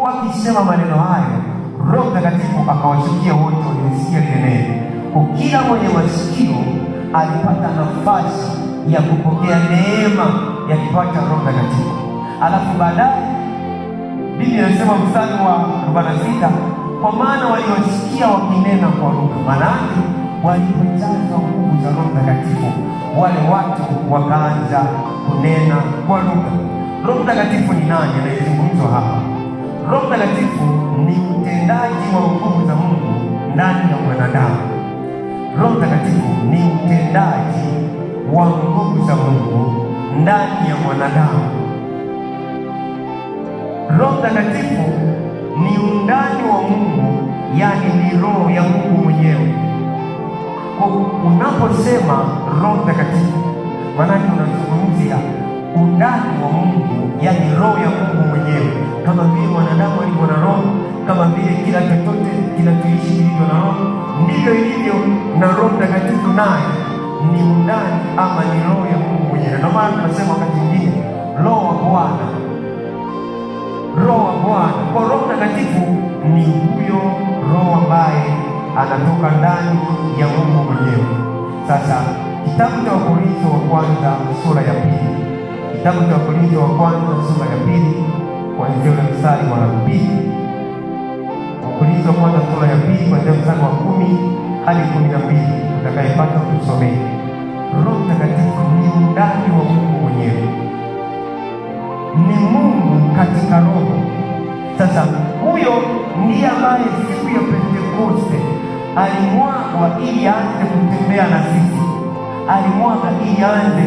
alipokuwa akisema maneno hayo, Roho Mtakatifu akawashukia wote waliosikia lile neno. Kila mwenye masikio alipata nafasi ya kupokea neema ya kipawa cha Roho Mtakatifu. Alafu baadaye Biblia inasema mstari wa 46, kwa maana waliosikia wakinena kwa lugha, maana yake walipojazwa nguvu za Roho Mtakatifu, wale watu wakaanza kunena kwa lugha. Roho Mtakatifu ni nani anayezungumzwa hapa? Roho Mtakatifu ni mtendaji wa nguvu za Mungu ndani ya mwanadamu. Roho Mtakatifu ni mtendaji wa nguvu za Mungu ndani ya mwanadamu. Roho Mtakatifu ni undani wa Mungu, yaani ni roho ya Mungu mwenyewe. Kwa unaposema Roho Mtakatifu, maana unazungumzia undani wa Mungu, yaani roho ya Mungu mwenyewe. Kama vile mwanadamu alivyo na roho, kama vile kila chochote kinachoishi kilivyo na roho, ndivyo ilivyo na Roho Mtakatifu, naye ni undani ama ni roho ya Mungu mwenyewe. Ndio maana tunasema wakati mwingine Roho wa Bwana, Roho wa Bwana. Kwa Roho Mtakatifu ni huyo roho ambaye anatoka ndani ya Mungu mwenyewe. Sasa kitabu cha Wakorintho wa kwanza sura ya pili, kitabu cha Wakorintho wa kwanza sura ya pili kuanzia ule mstari wa 2. Wakorintho wa kwanza sura ya pili kuanzia mstari wa 10 hadi 12, utakayepata kusomea. Roho Mtakatifu ni undani wa Mungu mwenyewe, ni Mungu katika roho. Sasa huyo ndiye ambaye siku ya Pentekoste alimwagwa ili aanze kutembea na sisi. Alimwaga ili aanze,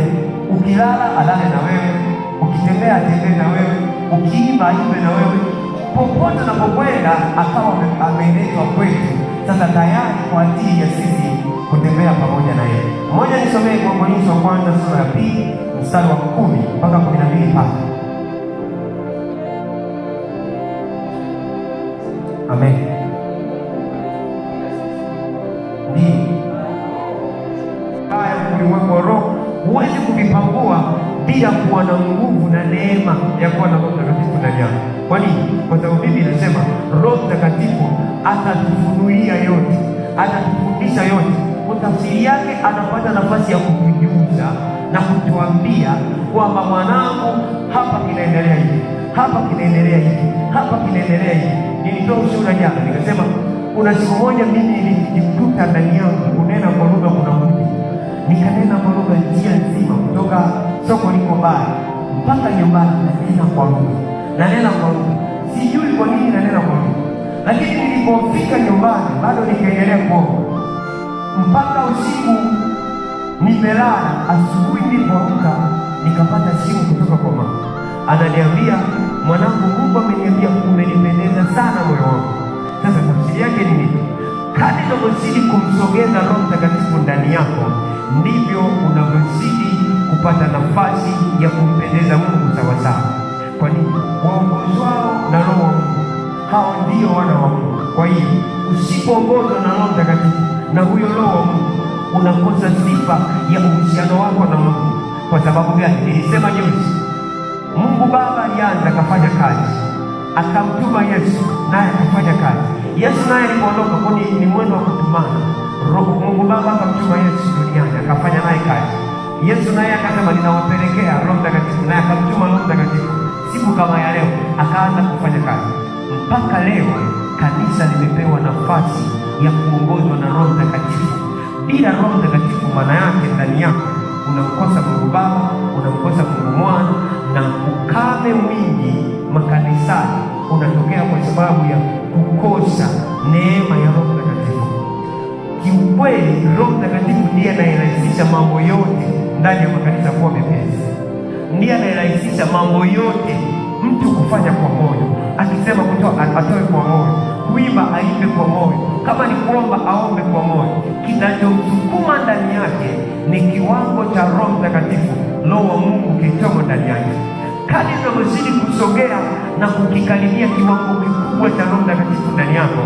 ukilala alale na wewe, ukitembea atembee na wewe, ukiimba aimbe na wewe, popote unapokwenda akawa ameletwa kwetu. Sasa tayari kwa ajili ya sisi kutembea pamoja na yeye. Mmoja nisomee Wakorintho wa kwanza sura ya 2 mstari wa 10 mpaka 12 hapa. Amen. Ndio haya ulimwengu wa roho huwezi kuvipangua bila kuwa na nguvu na neema ya kuwa na Roho Mtakatifu ndani yako. Kwa nini? Kwa sababu Biblia inasema Roho Mtakatifu atatufunulia yote, atatufundisha yote. Kwa tafsiri yake anapata nafasi ya kutujuza na kutuambia kwamba mwanangu, hapa kinaendelea hivi, hapa kinaendelea hivi, hapa kinaendelea hivi. Nilitoa ushuhuda jana, nikasema kuna siku moja mimi nilijikuta ndani yangu kunena kwa lugha kuna Mungu. Nikanena kwa lugha njia nzima kutoka soko liko mbali mpaka nyumbani, nanena kwa lugha, nanena kwa lugha. Sijui kwa nini nanena kwa lugha, lakini nilipofika nyumbani bado nikaendelea kuomba mpaka usiku. Nimelala, asubuhi nilipoamka nikapata simu kutoka kwa mama, ananiambia, mwanangu, Mungu ameniambia umenipendeza sana moyo wangu. Sasa tafsiri yake ni nini? Kadri unavyozidi kumsogeza Roho Mtakatifu ndani yako, ndivyo unavyozidi kupata nafasi ya kumpendeza Mungu sawasawa. Kwa nini? Waongozwao na Roho wa Mungu, hao ndio wana wa Mungu. Kwa hiyo usipoongozwa na Roho Mtakatifu na huyo Roho wa Mungu, unakosa sifa ya uhusiano wako na Mungu. Kwa sababu gani? Nilisema juzi, Mungu Baba alianza akafanya kazi, akamtuma Yesu naye akafanya kazi. Yesu naye alipoondoka, kwa ni mwendo wa kutumana. Mungu Baba akamtuma Yesu duniani akafanya naye kazi. Yesu naye akasema ninawapelekea Roho Mtakatifu, naye akamtuma Roho Mtakatifu. Siku kama ya leo akaanza kufanya kazi. Mpaka leo kanisa limepewa nafasi ya kuongozwa na Roho Mtakatifu. Bila Roho Mtakatifu, maana yake ndani yako unamkosa Mungu Baba, unamkosa Mungu Mwana, na ukame mwingi makanisani unatokea kwa sababu ya kukosa neema ya Roho Mtakatifu. Kiukweli Roho Mtakatifu ndiye anayerahisisha mambo yote ndani ya makanisa kuwa mepesi. Ndiye anayerahisisha mambo yote, mtu kufanya kwa moyo, akisema kutoa atoe kwa moyo, kuimba aimbe kwa moyo, kama ni kuomba aombe kwa moyo. Kinachomsukuma ndani yake ni kiwango cha Roho Mtakatifu, Roho wa Mungu kilichomo ndani yake. Kadri unavyozidi kusogea na kukikaribia kiwango kikubwa cha Roho Mtakatifu ndani yako,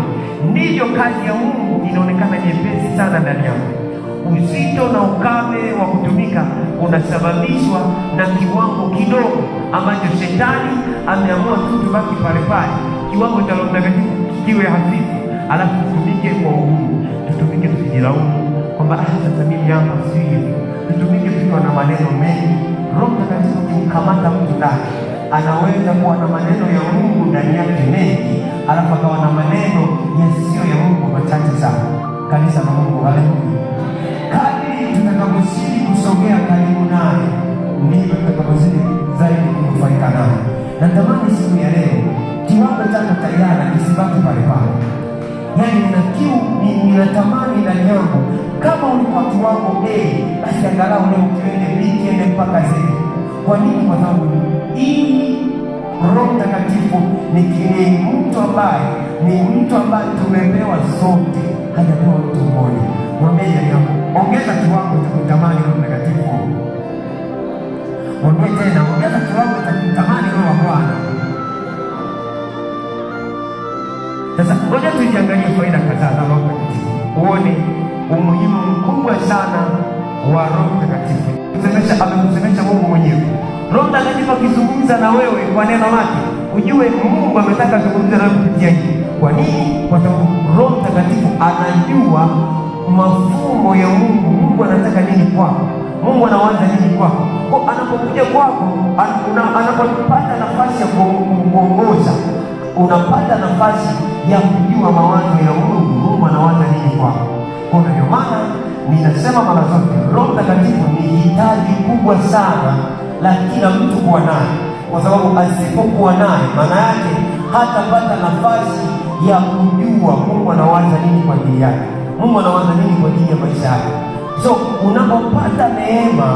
ndivyo kazi ya Mungu inaonekana nyepesi sana ndani yako. Uzito na ukame wa kutumika unasababishwa na kiwango kidogo ambacho shetani ameamua tu tubaki pale pale, kiwango cha Roho Mtakatifu kiwe hafifu, alafu tutumike kwa uhuru, tutumike tusijilaumu kwamba sasa mimi hapa si hivi. Tutumike tukiwa na maneno mengi. Roho Mtakatifu kumkamata mtu ndani, anaweza kuwa na maneno ya Mungu ndani yake mengi, alafu akawa na maneno yasiyo ya Mungu machache sana. Kanisa la Mungu, haleluya. Kadri tutakapozidi kusogea karibu naye, ndivyo tutakapozidi zaidi kunufaika naye. Natamani siku ya leo kiwango chako cha jana kisibaki pale pale. Yaani ninatamani ndani yangu, kama ulikuwa kiwango A, basi angalau leo kiende B, kiende mpaka Z. Kwa nini? Kwa sababu hii Roho Mtakatifu ni mtu ambaye tumepewa sote, hajapewa mtu mmoja. Mwambie jirani yako, ongeza kiwango cha kutamani Roho Mtakatifu. Mwambie tena, ongeza kiwango cha kutamani Roho wa Bwana. Sasa ngoja tujiangalie faida kadhaa za Roho Mtakatifu, uone umuhimu mkubwa sana wa Roho Mtakatifu. Amemsemesha Mungu mwenyewe. Roho Mtakatifu akizungumza na wewe kwa neno lake, ujue Mungu ametaka kuzungumza nawe kupitia hili. Kwa nini? Kwa sababu Roho Mtakatifu anajua mafumo ya Mungu. Mungu anataka nini kwako? Mungu anawaza nini kwako? Kwa anapokuja kwako, anapopata nafasi ya kuongoza, unapata nafasi ya kujua mawazo ya Mungu. Mungu anawaza nini kwako? Kwa ndio maana ninasema mara zote, Roho Mtakatifu ni hitaji kubwa sana la kila mtu kuwa naye, kwa sababu asipokuwa naye, maana yake hatapata nafasi ya kujua Mungu anawaza nini kwa ajili yake, Mungu anawaza nini kwa ajili ya maisha yake. So unapopata neema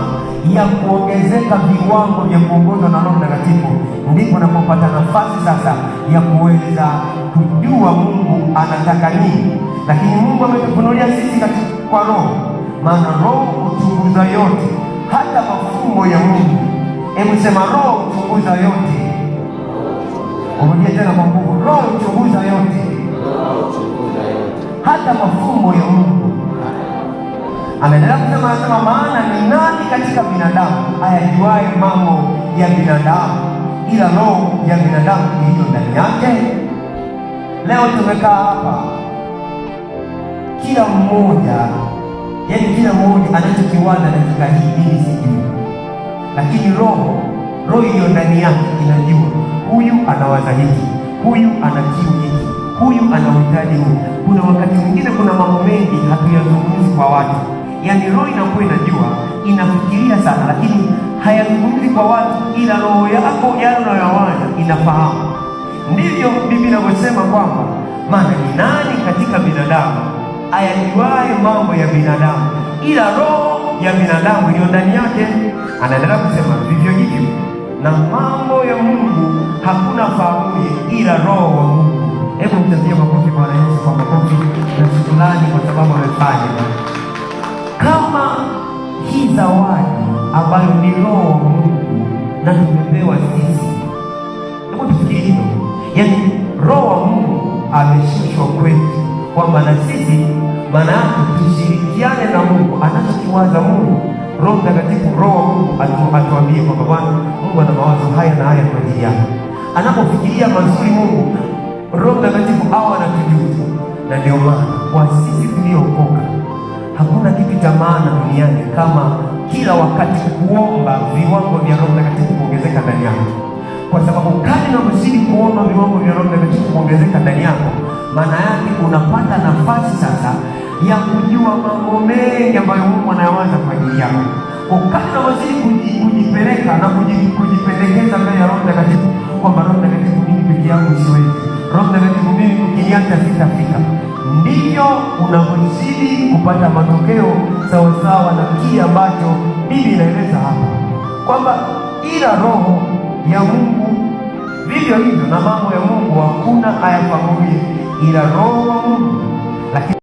ya kuongezeka viwango vya kuongozwa na Roho Mtakatifu, ndipo unapopata nafasi sasa ya kuweza kujua Mungu anataka nini. Lakini Mungu ametufunulia sisi kwa Roho, maana Roho huchunguza yote, hata mafumbo ya Mungu. Hebu sema, Roho huchunguza yote. Urudie tena kwa nguvu, Roho huchunguza yote, hata mafumbo ya Mungu. Anaendelea kusema, maana ni nani katika binadamu ayajuaye mambo ya binadamu ila roho ya binadamu iliyo ndani yake? Leo tumekaa hapa, kila mmoja anachokiwaza dakika hii mimi sijui, lakini roho iliyo ndani yake inajua huyu anawaza hiki, huyu ana kiu hiki, huyu ana uhitaji huu. Kuna wakati mwingine kuna mambo mengi hatuyazungumzi kwa watu, yaani roho inakuwa inajua, inafikiria sana, lakini hayazungumzi kwa watu, ila roho yako yale unayowaza inafahamu. Ndivyo Biblia inavyosema kwamba maana ni nani katika binadamu ayajuaye mambo ya binadamu ila roho ya binadamu iliyo ndani yake. Anaendelea kusema vivyo hivyo na mambo ya Mungu hakuna fahamuye ila roho wa Mungu. Hebu mtazie makofi kwa Yesu, kwa makofi na shukrani kwa sababu amefanya kama hii zawadi ambayo ni roho wa Mungu na tumepewa sisi. Hebu tufikirie hilo, yaani roho wa Mungu ameshushwa kwetu kwamba na sisi maana yake tushirikiane na Mungu anachokiwaza Mungu. Roho Mtakatifu, roho wa Mungu atuambie kwamba Bwana Mungu ana mawazo haya na haya kwa ajili yako. Anapofikiria mazuri Mungu, Roho Mtakatifu anatujuza. Na ndio maana kwa sisi tuliookoka, hakuna kitu cha maana duniani kama kila wakati kuomba viwango vya Roho Mtakatifu kuongezeka ndani yako, kwa sababu kadri unavyozidi kuomba viwango vya Roho Mtakatifu kuongezeka ndani yako, maana yake unapata nafasi sasa ya kujua mambo mengi ambayo Mungu anayawaza kwa ajili yako. Kadri unavyozidi kujipeleka na kujipendekeza mbele ya Roho Mtakatifu kwamba Roho Mtakatifu, mimi peke yangu siwezi, Roho Mtakatifu, mimi ukiniacha sitafika, ndivyo unavyozidi kupata matokeo sawasawa na kile ambacho Biblia inaeleza hapa kwamba ila roho ya Mungu, vivyo hivyo na mambo ya Mungu hakuna ayafahamuye ila roho wa Mungu. Lakini